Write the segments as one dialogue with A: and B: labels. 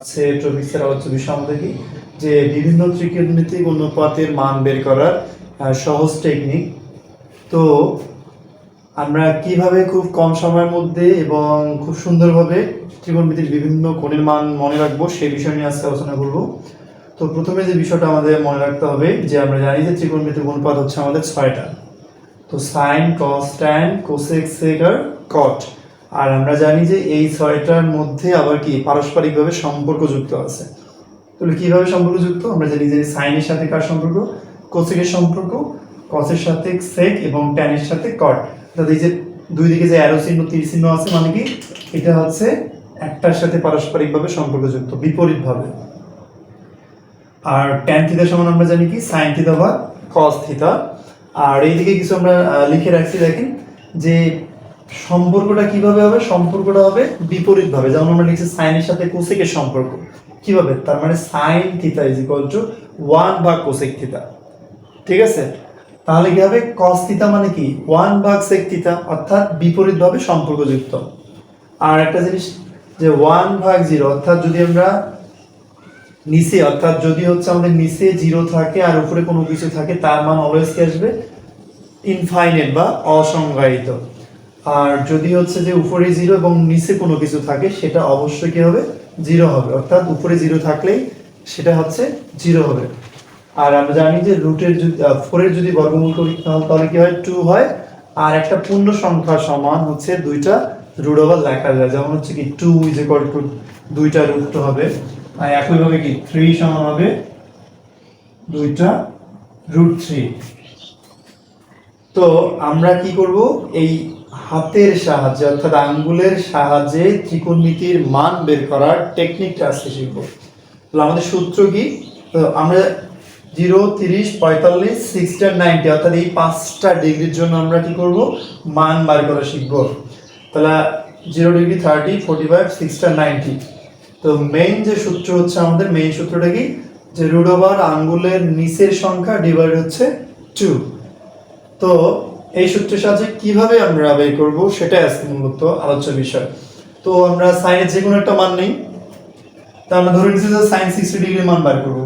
A: আছে টপিক্সের আলোচ্য বিষয় আমাদের কি যে বিভিন্ন ত্রিকোণমিতিক অনুপাতের মান বের করার সহজ টেকনিক। তো আমরা কিভাবে খুব কম সময়ের মধ্যে এবং খুব সুন্দরভাবে ত্রিকোণমিতির বিভিন্ন কোণের মান মনে রাখবো সেই বিষয় নিয়ে আজকে আলোচনা করব। তো প্রথমে যে বিষয়টা আমাদের মনে রাখতে হবে যে আমরা জানি যে ত্রিকোণমিতিক অনুপাত হচ্ছে আমাদের 6টা। তো সাইন, কস, ট্যান, কোসেক, সেক আর কট। আর আমরা জানি যে এই 6টার মধ্যে আবার কি পারস্পরিকভাবে সম্পর্ক যুক্ত আছে। তাহলে কিভাবে সম্পর্ক যুক্ত? আমরা জানি যে সাইনের সাথে কার সম্পর্ক, কোসেকের সম্পর্ক, কসের সাথে সেক এবং ট্যানের সাথে কট। অর্থাৎ এই যে দুই দিকে যে অ্যারো চিহ্ন, তীর চিহ্ন আছে মানে কি এটা হচ্ছে একটার সাথে পারস্পরিকভাবে সম্পর্কযুক্ত বিপরীতভাবে। আর ট্যান থিটা সমান আমরা জানি কি সাইন থিটা বা কস থিটা। আর এইদিকে কিছু আমরা লিখে রাখছি, দেখেন যে সম্পর্কটা কিভাবে হবে, সম্পর্কটা হবে বিপরীতভাবে। যেমন আমরা লিখছি সাইনের সাথে কোসেকের সম্পর্ক কিভাবে, তার মানে sine theta is equal to 1 ভাগ কোসেক থিটা। ঠিক আছে, তাহলে কি হবে কস থিটা মানে কি 1 ভাগ সেক থিটা, অর্থাৎ বিপরীতভাবে সম্পর্কযুক্ত। আর একটা জিনিস যে 1 ভাগ 0, অর্থাৎ যদি আমরা নিচে, অর্থাৎ যদি হচ্ছে আমাদের নিচে 0 থাকে আর উপরে কোনো কিছু থাকে তার মান অলওয়েজ কি আসবে, ইনফাইনাইট বা অসংজ্ঞায়িত। আর যদি হচ্ছে যে উপরে 0 এবং নিচে কোনো কিছু থাকে সেটা অবশ্যই কি হবে, 0 হবে। অর্থাৎ উপরে 0 থাকলেই সেটা হচ্ছে 0 হবে। আর আমরা জানি যে রুটের যদি 4 এর যদি বর্গমূল করি তাহলে কি হয়, 2 হয়। আর একটা পূর্ণ সংখ্যা সমান হচ্ছে দুইটা রুট ওভার লেখা যায়, যেমন হচ্ছে কি 2 ইজ ইকুয়াল টু দুইটা রুট হবে। আর একইভাবে কি 3 সমান হবে দুইটা রুট 3। তো আমরা কি করব, এই হাতের সাহায্যে অর্থাৎ আঙ্গুলের সাহায্যে ত্রিকোণমিতির মান বের করার টেকনিকটা আজকে শিখব। তাহলে আমাদের সূত্র কি, তো আমরা 0, 30, 45, 60 আর 90 অর্থাৎ এই 5টা ডিগ্রির জন্য আমরা কি করব, মান বার করা শিখব। তাহলে 0 ডিগ্রি, 30, 45, 60 আর 90। তো মেইন যে সূত্র হচ্ছে আমাদের মেইন সূত্রটা কি, যে রুট ওভার আঙ্গুলের নিচের সংখ্যা ডিভাইড হচ্ছে 2। তো এই সূত্রের সাহায্যে কিভাবে আমরা বের করব সেটাই আজকে মূলত আলোচ্য বিষয়। তো আমরা সাইনের যে কোনো একটা মান নেই, তা আমরা ধরে নিচ্ছি যে সাইন 60 ডিগ্রি মান বার করব।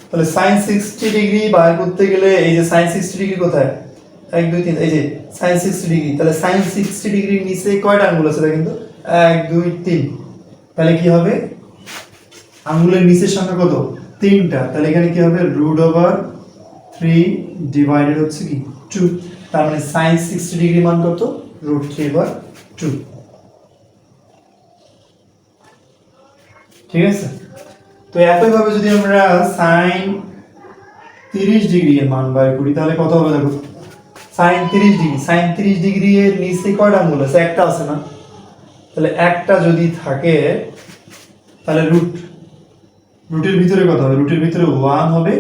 A: তাহলে সাইন 60 ডিগ্রি বার করতে গেলে এই যে সাইন 60 ডিগ্রি কোথায়, 1 2 3, এই যে সাইন 60 ডিগ্রি। তাহলে সাইন 60 ডিগ্রির নিচে কয়টা আঙ্গুল আছে, কিন্তু 1 2 3। তাহলে কি হবে, আঙ্গুলের নিচের সংখ্যা কত, 3টা। তাহলে এখানে কি হবে, রুট ওভার 3 ডিভাইডেড হচ্ছে কি 2। তার মানে sin 60 ডিগ্রি মান কত, √3/2। ঠিক আছে, তো একইভাবে যদি আমরা sin 30 ডিগ্রি এর মান বের করি তাহলে কত হবে, দেখো sin 30 ডিগ্রি, sin 30 ডিগ্রি এর নিচে কয়টা আঙ্গুল আছে, একটা আছে না। তাহলে একটা যদি থাকে তাহলে রুটের ভিতরে কত হবে, রুটের ভিতরে 1 হবে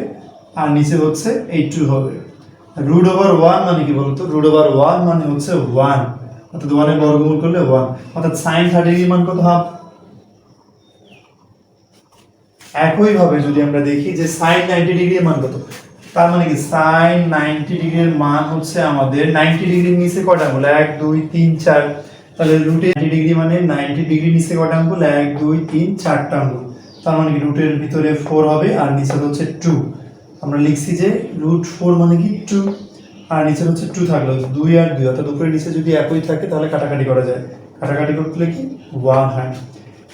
A: আর নিচে হচ্ছে এই 2 হবে। রুট ওভার 1 মানে কি বলতো, রুট ওভার 1 মানে হচ্ছে 1, অর্থাৎ 1 এর বর্গমূল করলে 1, অর্থাৎ sin 30 ডিগ্রি মান কত, হাফ। একইভাবে যদি আমরা দেখি যে sin 90 ডিগ্রির মান কত, তার মানে কি sin 90 ডিগ্রির মান হচ্ছে আমাদের 90 ডিগ্রির নিচে কয়টা আঙ্গুল, 1 2 3 4। তাহলে রুটে 90 ডিগ্রি মানে 90 ডিগ্রির নিচে কয়টা আঙ্গুল, 1 2 3 4টা আঙ্গুল। তার মানে কি রুটের ভিতরে 4 হবে আর নিচে হচ্ছে 2। আমরা লিখছি যে √4 মানে কি 2, আর নিচে হচ্ছে 2 থাকলো 2 আর 2, অর্থাৎ উপরে নিচে যদি একই থাকে তাহলে কাটাকাটি করা যায়, কাটাকাটি করতে কি 1 হয়।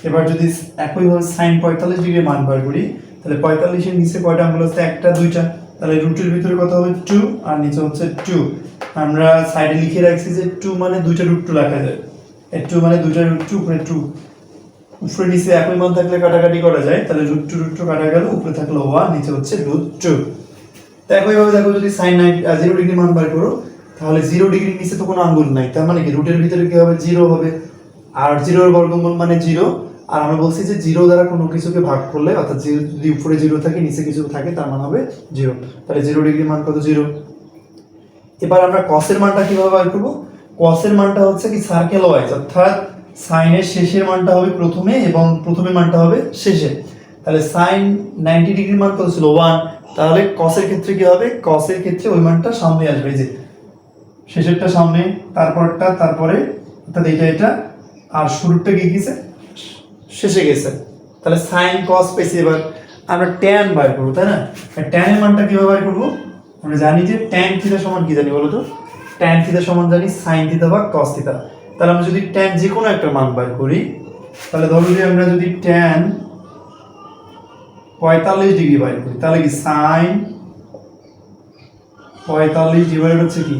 A: এবার যদি একইভাবে sin 45 ডিগ্রি মান বার করি তাহলে 45 এর নিচে কয়টা আঙ্গুল আছে, একটা দুইটা। তাহলে রুটের ভিতরে কত হবে 2 আর নিচে হচ্ছে 2। আমরা সাইডে লিখে রাখছি যে 2 মানে দুইটা √2 লেখা যায়, এই 2 মানে দুইটা √2 উপরে 2। উপরে নিচে একই মান থাকলে কাটাকাটি করা যায়, তাহলে √2 কাটা গেল, উপরে থাকলো 1 নিচে হচ্ছে √2। তো একইভাবে দেখো যদি sin 0 ডিগ্রি মান বার করো তাহলে 0 ডিগ্রির নিচে তো কোনো আঙ্গুল নাই, তার মানে কি রুটের ভিতরে কি হবে, 0 হবে। আর 0 এর বর্গমূল মানে 0। আর আমরা বলছি যে 0 দ্বারা কোনো কিছুকে ভাগ করলে, অর্থাৎ যদি উপরে 0 থাকে নিচে কিছু থাকে তার মান হবে 0। তাহলে 0 ডিগ্রি মান কত, 0। এবার আমরা cos এর মানটা কিভাবে বার করব, cos এর মানটা হচ্ছে কি সার্কেল ওয়াইজ, অর্থাৎ sin এর শেষের মানটা হবে প্রথমে এবং প্রথমের মানটা হবে শেষে। তাহলে sin 90 ডিগ্রির মান কত ছিল, 1। তাহলে cos এর ক্ষেত্রে কি হবে, cos এর ক্ষেত্রে ওই মানটা সামনে আসবে, এই যে শেষেরটা সামনে, তারপরটা তারপরে, অর্থাৎ এটা আর শুরুরটা কি গেছে, শেষে গেছে। তাহলে সাইন কস পেয়েছি, এবার আমরা ট্যান বার করবো, তাই না? ট্যানের মানটা কিভাবে বার করবো? আমরা জানি যে ট্যান থিটা সমান কি জানি বলো তো? ট্যান থিটা সমান জানি সাইন থিটা বা কস থিটা। তাহলে আমরা যদি ট্যান যে কোনো একটা মান বার করি, তাহলে ধরো যে আমরা যদি ট্যান 45 ডিগ্রি বার করি, তাহলে কি সাইন 45 ডিভাইড হচ্ছে কি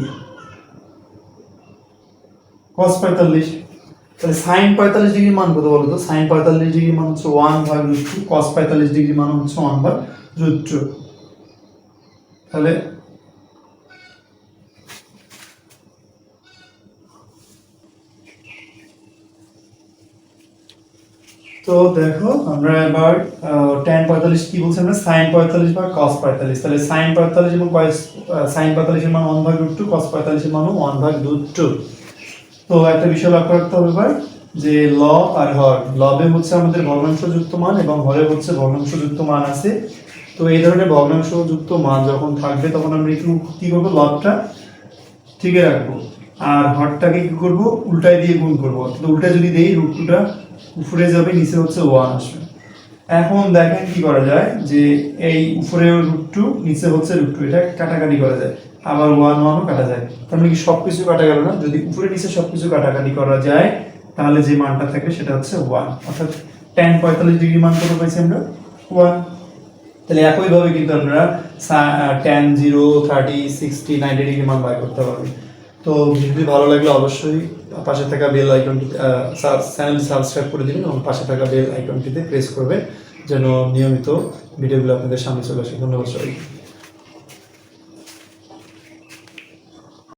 A: cos 45। তাহলে সাইন 45 ডিগ্রি মান কত বলো তো? সাইন 45 ডিগ্রি মান হচ্ছে 1/√2, cos 45 ডিগ্রি মান হচ্ছে 1/√2। তাহলে তো দেখো আমরা এবার tan 45 কি বলছি আমরা? sin 45 বা cos 45। তাহলে sin 45 এবং sin 45 এর মান 1/√2, cos 45 এর মান 1/√2। তো একটা বিষয় লক্ষ্য রাখতে হবে এবার, যে লব আর হর, লবে হচ্ছে আমাদের ভগ্নাংশযুক্ত মান এবং হরে হচ্ছে ভগ্নাংশযুক্ত মান আছে। তো এই ধরনের ভগ্নাংশযুক্ত মান যখন থাকবে তখন আমরা কি করব? লবটা ঠিকই রাখবো আর হরটাকে কি করব? উল্টায় দিয়ে গুণ করব। তো উল্টা যদি দেই √2টা উপরে যাবে, নিচে হচ্ছে 1 আসবে। এখন দেখেন কি করা যায়, যে এই উপরে √2 নিচে হচ্ছে √2, এটা কাটাকাটি করা যায়, আবার 1 কাটা যায়। তার মানে কি সবকিছু কাটা গেল না? যদি উপরে নিচে সবকিছু কাটাকাটি করা যায় তাহলে যে মানটা থাকবে সেটা হচ্ছে 1, অর্থাৎ tan 45 ডিগ্রি মান কত পাইছি আমরা? 1। তাহলে একইভাবে কিন্তু আপনারা tan 0, 30, 60, 90 ডিগ্রি মান বের করতে পারবেন। তো ভিডিওটি ভালো লাগলে অবশ্যই পাশে থাকা বেল আইকনটি চ্যানেল সাবস্ক্রাইব করে দিবেন এবং পাশে থাকা বেল আইকনটিতে প্রেস করবেন যেন নিয়মিত ভিডিওগুলো আপনাদের সামনে চলে আসে। ধন্যবাদ সবাইকে।